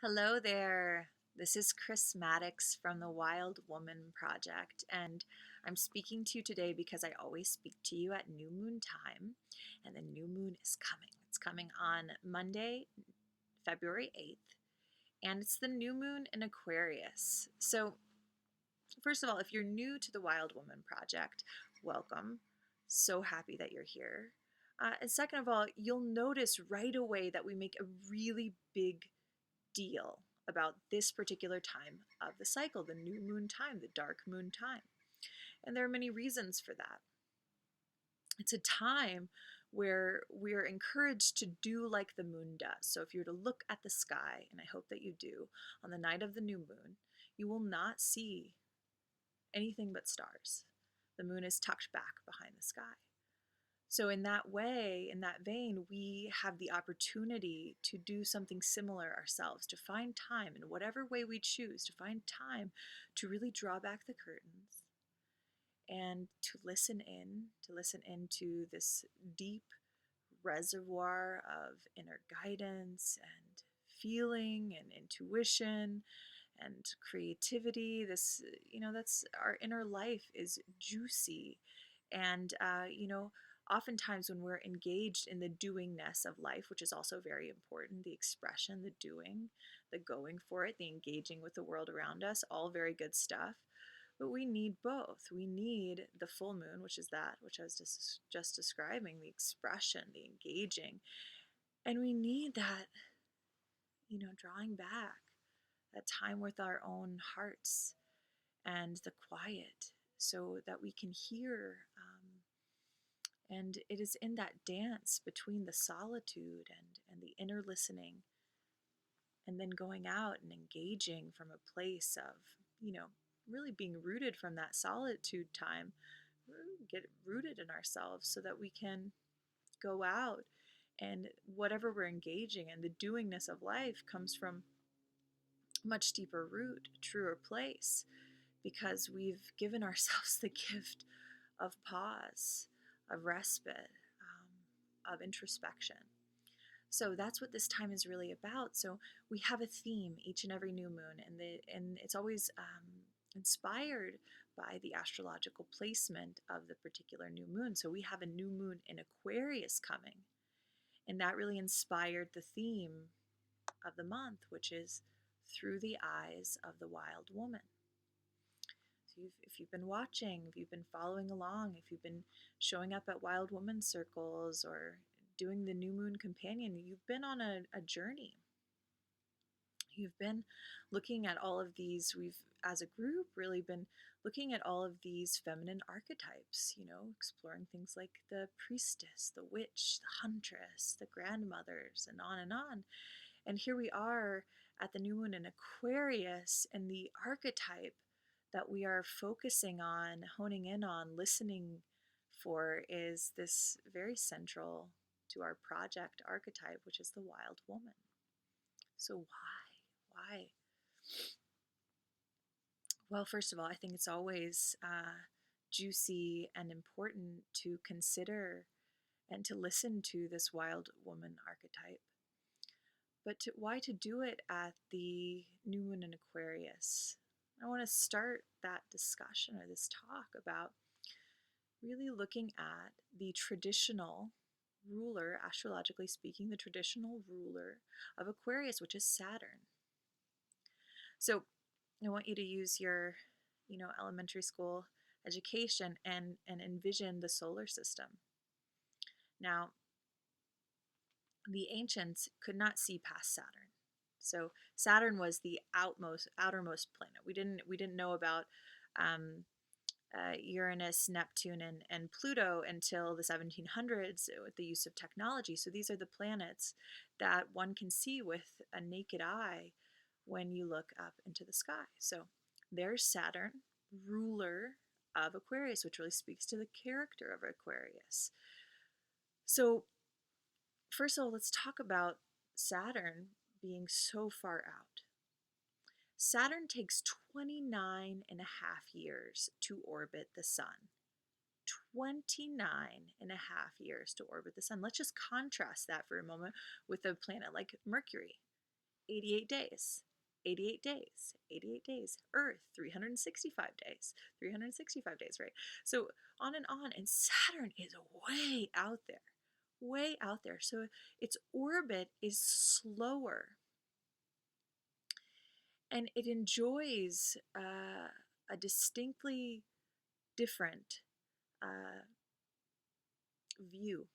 Hello there. This is Chris Maddox from the Wild Woman Project, and I'm speaking to you today because I always speak to you at new moon time, and the new moon is coming. It's coming on Monday, February 8th, and it's the new moon in Aquarius. So, first of all, if you're new to the Wild Woman Project, welcome. So happy that you're here. And second of all, you'll notice right away that we make a really big deal about this particular time of the cycle, the new moon time, the dark moon time. And there are many reasons for that. It's a time where we're encouraged to do like the moon does. So if you were to look at the sky, and I hope that you do, on the night of the new moon, you will not see anything but stars. The moon is tucked back behind the sky. So, in that way, in that vein, we have the opportunity to do something similar ourselves, to find time in whatever way we choose, to find time to really draw back the curtains and to listen into this deep reservoir of inner guidance and feeling and intuition and creativity. That's our inner life is juicy. And, oftentimes when we're engaged in the doingness of life, which is also very important, the expression, the doing, the going for it, the engaging with the world around us, all very good stuff. But we need both. We need the full moon, which is that, which I was just describing, the expression, the engaging. And we need that, drawing back, that time with our own hearts and the quiet so that we can hear. And it is in that dance between the solitude and the inner listening, and then going out and engaging from a place of, really being rooted from that solitude time, get rooted in ourselves so that we can go out and whatever we're engaging in, the doingness of life comes from much deeper root, a truer place, because we've given ourselves the gift of pause, of respite, of introspection. So that's what this time is really about. So we have a theme each and every new moon, and it's always inspired by the astrological placement of the particular new moon. So we have a new moon in Aquarius coming, and that really inspired the theme of the month, which is through the eyes of the wild woman. So if you've been watching, if you've been following along, if you've been showing up at Wild Woman circles or doing the New Moon Companion, you've been on a journey. You've been looking at all of these, we've, as a group, really been looking at all of these feminine archetypes, exploring things like the priestess, the witch, the huntress, the grandmothers, and on and on. And here we are at the new moon in Aquarius, and the archetype that we are focusing on, honing in on, listening for is this very central to our project archetype, which is the wild woman. So, why? Why? Well, first of all, I think it's always juicy and important to consider and to listen to this wild woman archetype. But why to do it at the new moon in Aquarius? I want to start that discussion or this talk about really looking at the traditional ruler, astrologically speaking, the traditional ruler of Aquarius, which is Saturn. So I want you to use your, elementary school education and envision the solar system. Now, the ancients could not see past Saturn. So Saturn was the outermost planet. We didn't know about Uranus, Neptune, and Pluto until the 1700s with the use of technology. So these are the planets that one can see with a naked eye when you look up into the sky. So there's Saturn, ruler of Aquarius, which really speaks to the character of Aquarius. So first of all, let's talk about Saturn being so far out. Saturn takes 29 and a half years to orbit the sun. 29 and a half years to orbit the sun. Let's just contrast that for a moment with a planet like Mercury. 88 days. 88 days, 88 days. Earth, 365 days, 365 days, right? So on and on. And Saturn is way out there, way out there. So its orbit is slower and it enjoys a distinctly different uh, view,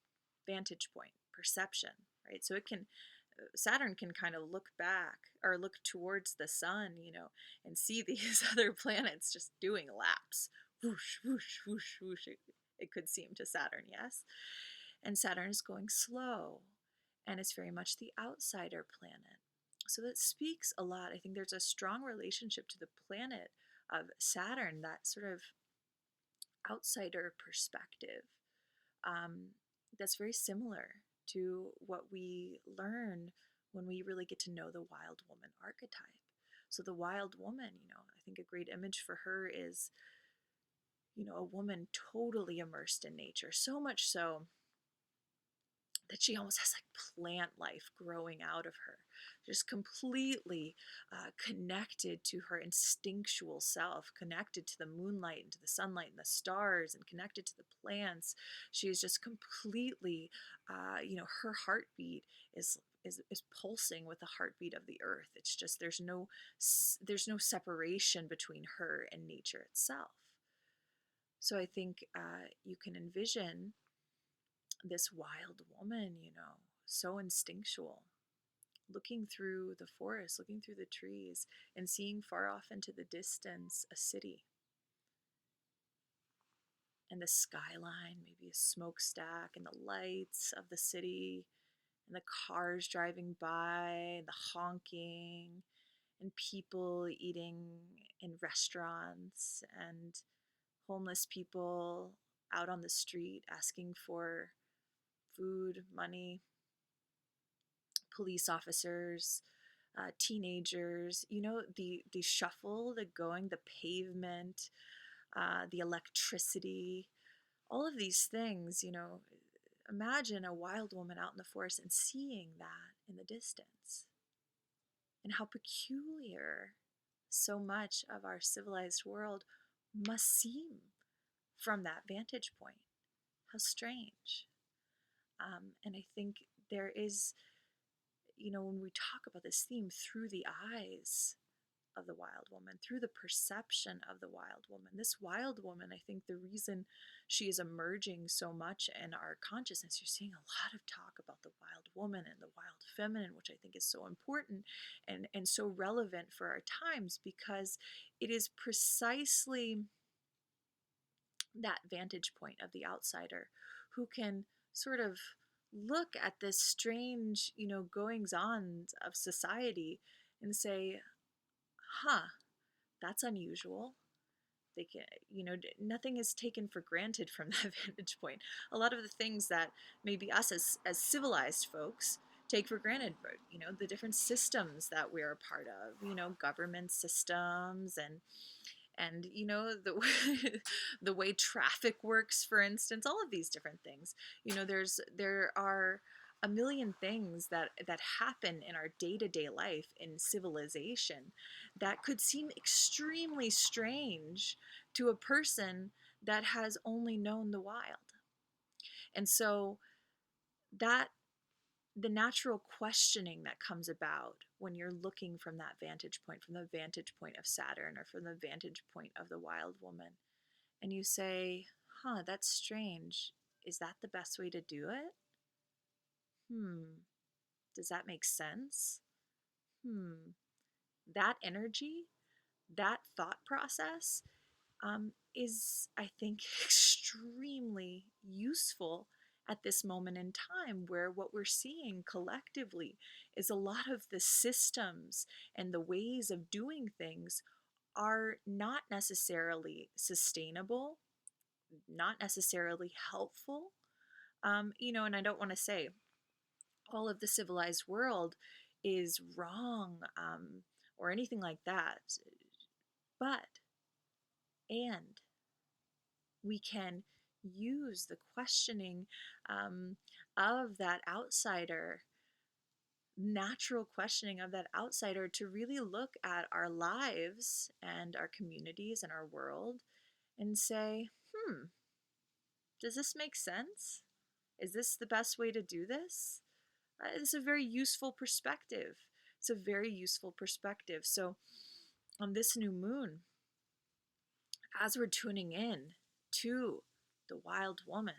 vantage point, perception, right? So it can, Saturn can kind of look back or look towards the sun, and see these other planets just doing laps. Whoosh, whoosh, whoosh, whoosh. It could seem to Saturn, yes. And Saturn is going slow, and it's very much the outsider planet. So that speaks a lot. I think there's a strong relationship to the planet of Saturn, that sort of outsider perspective. That's very similar to what we learn when we really get to know the wild woman archetype. So the wild woman, I think a great image for her is, a woman totally immersed in nature, so much so that she almost has like plant life growing out of her, just completely connected to her instinctual self, connected to the moonlight and to the sunlight and the stars, and connected to the plants. She is just completely, her heartbeat is pulsing with the heartbeat of the earth. It's just there's no separation between her and nature itself. So I think you can envision this wild woman, so instinctual, looking through the forest, looking through the trees, and seeing far off into the distance a city. And the skyline, maybe a smokestack, and the lights of the city, and the cars driving by, the honking, and people eating in restaurants, and homeless people out on the street asking for food, money, police officers, teenagers, the shuffle, the going, the pavement, the electricity, all of these things, imagine a wild woman out in the forest and seeing that in the distance, and how peculiar so much of our civilized world must seem from that vantage point. How strange. And I think there is, when we talk about this theme through the eyes of the wild woman, through the perception of the wild woman, this wild woman, I think the reason she is emerging so much in our consciousness, you're seeing a lot of talk about the wild woman and the wild feminine, which I think is so important and so relevant for our times, because it is precisely that vantage point of the outsider who can sort of look at this strange, goings on of society and say, huh, that's unusual. They can, nothing is taken for granted from that vantage point. A lot of the things that maybe us as civilized folks take for granted, but, the different systems that we're a part of, government systems and the the way traffic works, for instance, all of these different things. There are a million things that happen in our day-to-day life in civilization that could seem extremely strange to a person that has only known the wild. And so that the natural questioning that comes about when you're looking from that vantage point, from the vantage point of Saturn or from the vantage point of the wild woman, and you say, huh, that's strange. Is that the best way to do it? Does that make sense? That energy, that thought process is, I think, extremely useful at this moment in time, where what we're seeing collectively is a lot of the systems and the ways of doing things are not necessarily sustainable, not necessarily helpful. And I don't want to say all of the civilized world is wrong, or anything like that, but and we can use the questioning of that outsider natural questioning of that outsider to really look at our lives and our communities and our world and say, does this make sense? Is this the best way to do this? It's a very useful perspective. It's a very useful perspective. So, on this new moon, as we're tuning in to the wild woman,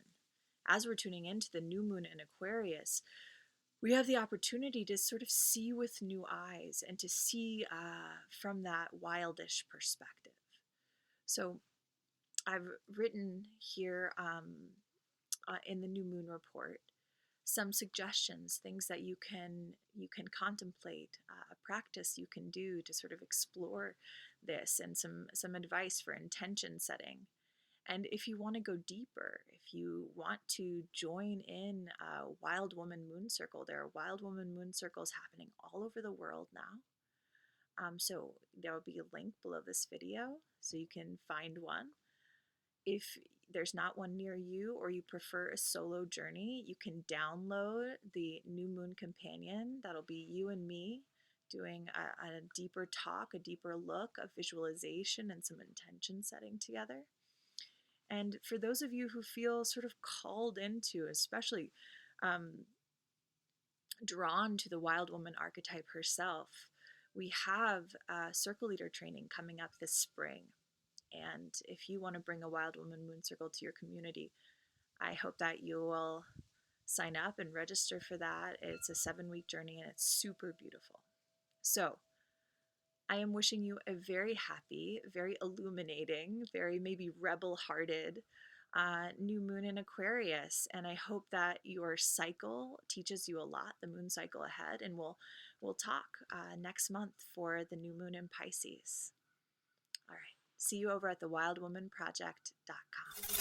as we're tuning into the new moon in Aquarius, we have the opportunity to sort of see with new eyes and to see from that wildish perspective. So, I've written here in the new moon report some suggestions, things that you can contemplate, a practice you can do to sort of explore this, and some advice for intention setting. And if you want to go deeper, if you want to join in a Wild Woman Moon Circle, there are Wild Woman Moon Circles happening all over the world now. So there will be a link below this video so you can find one. If there's not one near you, or you prefer a solo journey, you can download the New Moon Companion. That'll be you and me doing a deeper talk, a deeper look, a visualization, and some intention setting together. And for those of you who feel sort of called into, especially drawn to the wild woman archetype herself, we have a circle leader training coming up this spring. And if you want to bring a Wild Woman Moon Circle to your community, I hope that you will sign up and register for that. It's a 7-week journey and it's super beautiful. So I am wishing you a very happy, very illuminating, very maybe rebel-hearted new moon in Aquarius. And I hope that your cycle teaches you a lot, the moon cycle ahead. And we'll talk next month for the new moon in Pisces. All right. See you over at thewildwomanproject.com.